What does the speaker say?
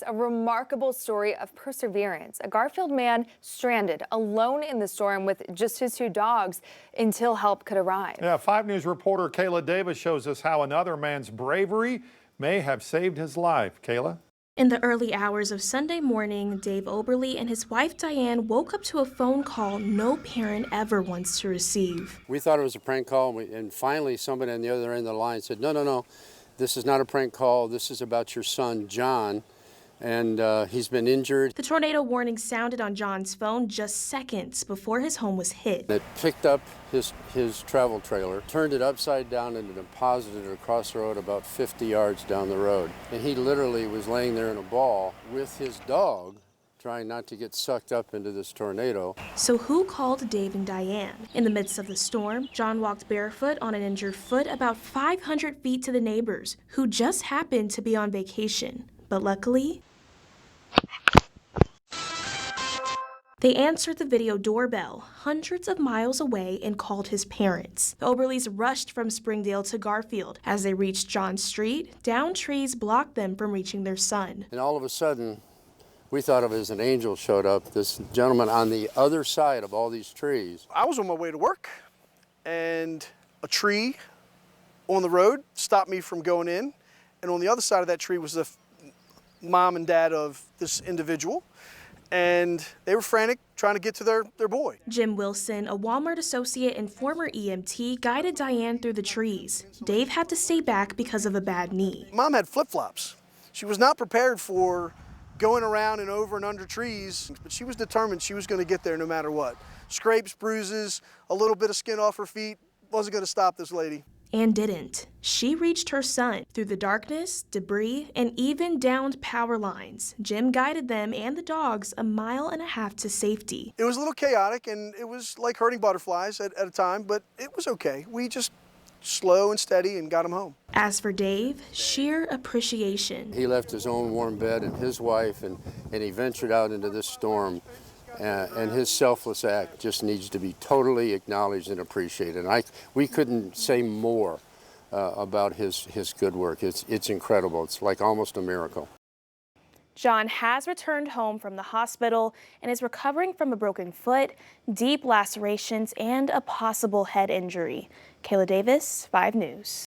A remarkable story of perseverance. A Garfield man stranded alone in the storm with just his two dogs until help could arrive. Yeah, 5 News reporter Kayla Davis shows us how another man's bravery may have saved his life. Kayla? In the early hours of Sunday morning, Dave Oberly and his wife Diane woke up to a phone call no parent ever wants to receive. We thought it was a prank call, and finally somebody on the other end of the line said, no, this is not a prank call. This is about your son, John, and he's been injured. The tornado warning sounded on John's phone just seconds before his home was hit. It picked up his travel trailer, turned it upside down, and deposited it across the road about 50 yards down the road. And he literally was laying there in a ball with his dog, trying not to get sucked up into this tornado. So who called Dave and Diane? In the midst of the storm, John walked barefoot on an injured foot about 500 feet to the neighbors, who just happened to be on vacation. But luckily, they answered the video doorbell hundreds of miles away and called his parents. The Oberlys rushed from Springdale to Garfield. As they reached John Street, downed trees blocked them from reaching their son. And all of a sudden, we thought of it as an angel showed up, this gentleman on the other side of all these trees. I was on my way to work, and a tree on the road stopped me from going in. And on the other side of that tree was the mom and dad of this individual. And they were frantic, trying to get to their boy. Jim Wilson, a Walmart associate and former EMT, guided Diane through the trees. Dave had to stay back because of a bad knee. Mom had flip-flops. She was not prepared for going around and over and under trees, but she was determined she was going to get there no matter what. Scrapes, bruises, a little bit of skin off her feet wasn't going to stop this lady. And didn't. She reached her son through the darkness, debris, and even downed power lines. Jim guided them and the dogs a mile and a half to safety. It was a little chaotic, and it was like herding butterflies at a time, but it was okay. We just slow and steady and got him home. As for Dave, sheer appreciation. He left his own warm bed and his wife, and he ventured out into this storm. And his selfless act just needs to be totally acknowledged and appreciated. And we couldn't say more about his good work. It's incredible. It's like almost a miracle. John has returned home from the hospital and is recovering from a broken foot, deep lacerations, and a possible head injury. Kayla Davis, 5 News.